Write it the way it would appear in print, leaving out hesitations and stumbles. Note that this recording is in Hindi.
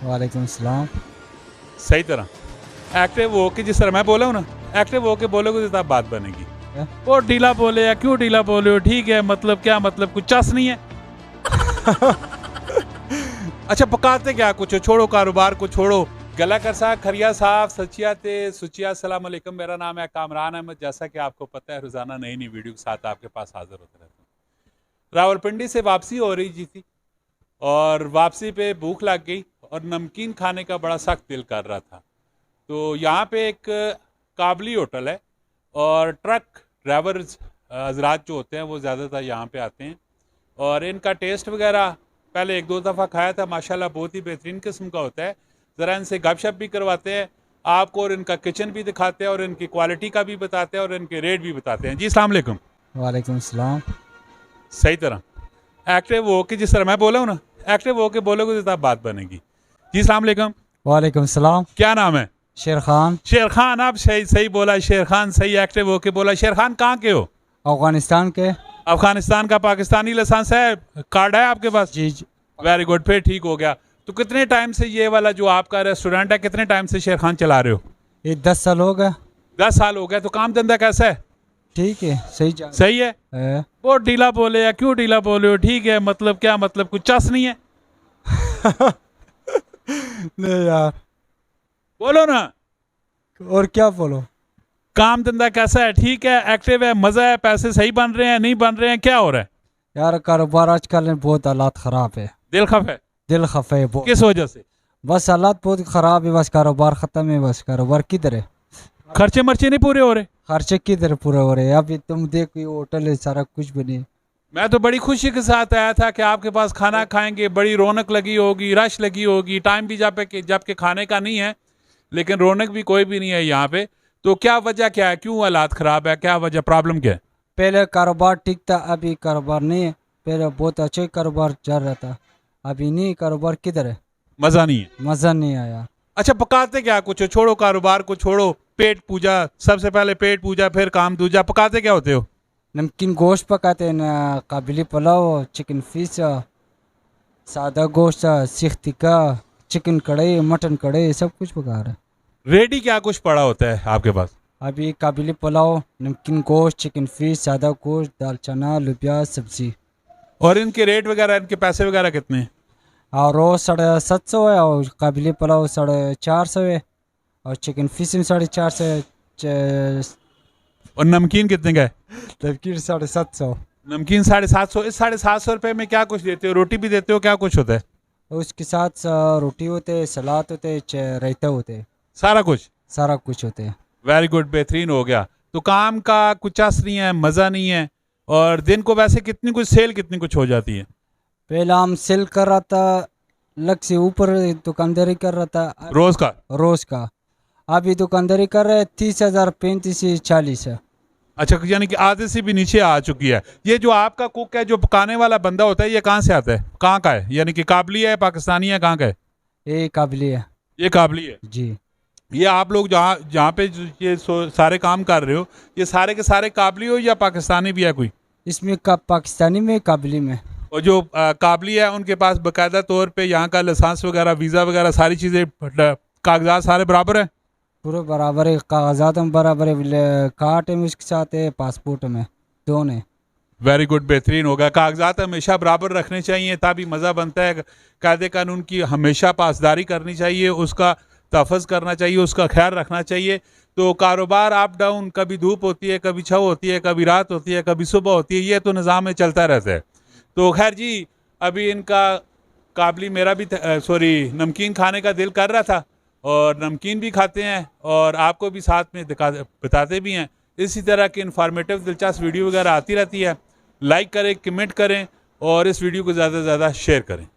वालेकुम सलाम। सही तरह एक्टिव हो के, जिस तरह मैं बोला हूँ ना, एक्टिव हो के बोलोगे तो तब बात बनेगी। क्या? वो ढीला बोले या क्यों ढीला बोले हो, ठीक है, मतलब क्या मतलब, कुछ चस नहीं है। अच्छा पकाते क्या कुछ हो, छोड़ो कारोबार को छोड़ो। गला कर साहब, खरिया साहब, सचियाते सुचिया, अस्सलाम वालेकुम। मेरा नाम है कामरान अहमद। जैसा कि आपको पता है, रोजाना नई नई वीडियो के साथ आपके पास हाजिर होते रहता हूँ। रावलपिंडी से वापसी हो रही थी और वापसी पे भूख लग गई और नमकीन खाने का बड़ा सख्त दिल कर रहा था। तो यहाँ पे एक काबली होटल है और ट्रक ड्राइवर हजरात जो होते हैं वो ज़्यादातर यहाँ पे आते हैं और इनका टेस्ट वगैरह पहले एक दो दफ़ा खाया था, माशाल्लाह बहुत ही बेहतरीन किस्म का होता है। ज़रा इनसे गपशप भी करवाते हैं आपको और इनका किचन भी दिखाते हैं और इनकी क्वालिटी का भी बताते हैं और इनके रेट भी बताते हैं। जी अस्सलाम वालेकुम। वालेकुम सलाम। सही तरह एक्टिव हो के, जिस तरह मैं बोला हूँ ना, एक्टिव हो के बोलोगे तो तब बात बनेगी। जी अस्सलाम वालेकुम। वालेकुम सलाम। क्या नाम है? शेर खान। शेर खान, आप सही सही बोला। शेर खान सही एक्टिव होके बोला। शेर खान कहाँ के हो? अफगानिस्तान के। अफगानिस्तान का। पाकिस्तानी लाइसेंस है, कार्ड है आपके पास? जी जी। वेरी गुड, फिर ठीक हो गया। तो कितने टाइम से ये वाला जो आपका रेस्टोरेंट है, कितने टाइम से शेर खान चला रहे हो? ये 10 साल हो गया। 10 साल हो गया। तो काम धंधा कैसा है? ठीक है, सही है। वो ढीला बोले या क्यों ढीला बोले हो, ठीक है, मतलब क्या मतलब, कुछ चस नहीं है। नहीं यार, बोलो ना। और क्या बोलो। काम धंधा कैसा है? ठीक है, एक्टिव है, मजा है, पैसे सही बन रहे हैं, नहीं बन रहे हैं, क्या हो रहा है? यार कारोबार आजकल में बहुत हालात ख़राब है। दिल खफ है? दिल खफे है बहुत। किस वजह से? बस हालात बहुत ख़राब है, बस कारोबार ख़त्म है। बस कारोबार किधर है? खर्चे मर्चे नहीं पूरे हो रहे? खर्चे किधर पूरे हो रहे हैं? अभी तुम देखो होटल है, सारा कुछ बने। मैं तो बड़ी खुशी के साथ आया था कि आपके पास खाना खाएंगे, बड़ी रौनक लगी होगी, रश लगी होगी। टाइम भी जबकि खाने का नहीं है, लेकिन रौनक भी कोई भी नहीं है यहाँ पे। तो क्या वजह क्या है, क्यों हालात ख़राब है, क्या वजह, प्रॉब्लम क्या है? पहले कारोबार ठीक था, अभी कारोबार नहीं है। पहले बहुत अच्छे कारोबार चल रहा था, अभी नहीं। कारोबार किधर है? मज़ा नहीं है? मज़ा नहीं आया। अच्छा पकाते क्या कुछ हो, छोड़ो कारोबार को छोड़ो। पेट पूजा, सबसे पहले पेट पूजा, फिर काम दूजा। पकाते क्या होते हो? नमकीन गोश्त पकाते हैं ना, काबुली पुलाव, चिकन फिश, सादा गोश्त, सीख टिक्का, चिकन कढ़ाई, मटन कढ़ाई, सब कुछ पका रहे हैं। रेडी क्या कुछ पड़ा होता है आपके पास? अभी काबुली पुलाव, नमकीन गोश्त, चिकन फिश, सादा गोश्त, दाल चना, लुबिया, सब्जी। और इनके रेट वगैरह, इनके पैसे वगैरह कितने हैं? और रोज 750 है, और काबुली पुलाव 450 है, और चिकन फिश में 450 है। और नमकीन कितने का है? नमकीन 750। नमकीन 750। इस 750 रुपये में क्या कुछ देते हो? रोटी भी देते हो, क्या कुछ होता है? उसके साथ रोटी होते है, सलाद होते है, रायता होते है, सारा कुछ? सारा कुछ होते है। वेरी गुड, बेहतरीन हो गया। तो काम का कुछ असर नहीं है, मज़ा नहीं है। और दिन को वैसे कितनी कुछ सेल कितनी कुछ हो जाती है? पहला हम सेल कर रहा था, लग से ऊपर दुकानदारी कर रहा था रोज का? रोज का। अभी दुकानदारी कर रहे 30,000, 35 से 40 है। अच्छा, यानी कि आधे से भी नीचे आ चुकी है। ये जो आपका कुक है, जो पकाने वाला बंदा होता है, ये कहाँ से आता है, कहाँ का है? यानी कि काबली है, पाकिस्तानी है, कहाँ का है? ये काबली है। ये काबली है जी। ये आप लोग जहाँ जहाँ पे ये सारे काम कर रहे हो, ये सारे के सारे काबली हो या पाकिस्तानी भी है कोई? इसमें पाकिस्तानी में, काबली में। और जो काबली है उनके पास बाकायदा तौर पे यहाँ का लाइसेंस वगैरह, वीज़ा वगैरह, सारी चीज़ें, कागजात सारे बराबर है? पूरे बराबर है, कागजात में बराबर है, कार्ड में उसके साथ है, पासपोर्ट में, दोनों। वेरी गुड, बेहतरीन होगा। कागजात हमेशा बराबर रखने चाहिए, तभी मज़ा बनता है। कायदे कानून की हमेशा पासदारी करनी चाहिए, उसका तहफ़्फ़ुज़ करना चाहिए, उसका ख्याल रखना चाहिए। तो कारोबार अप डाउन, कभी धूप होती है, कभी छाँव होती है, कभी रात होती है, कभी सुबह होती है, ये तो निज़ाम में चलता रहता है। तो खैर जी, अभी इनका काबली मेरा भी नमकीन खाने का दिल कर रहा था और नमकीन भी खाते हैं और आपको भी साथ में बताते भी हैं। इसी तरह की इन्फॉर्मेटिव दिलचस्प वीडियो वगैरह आती रहती है। लाइक करें, कमेंट करें और इस वीडियो को ज़्यादा से ज़्यादा शेयर करें।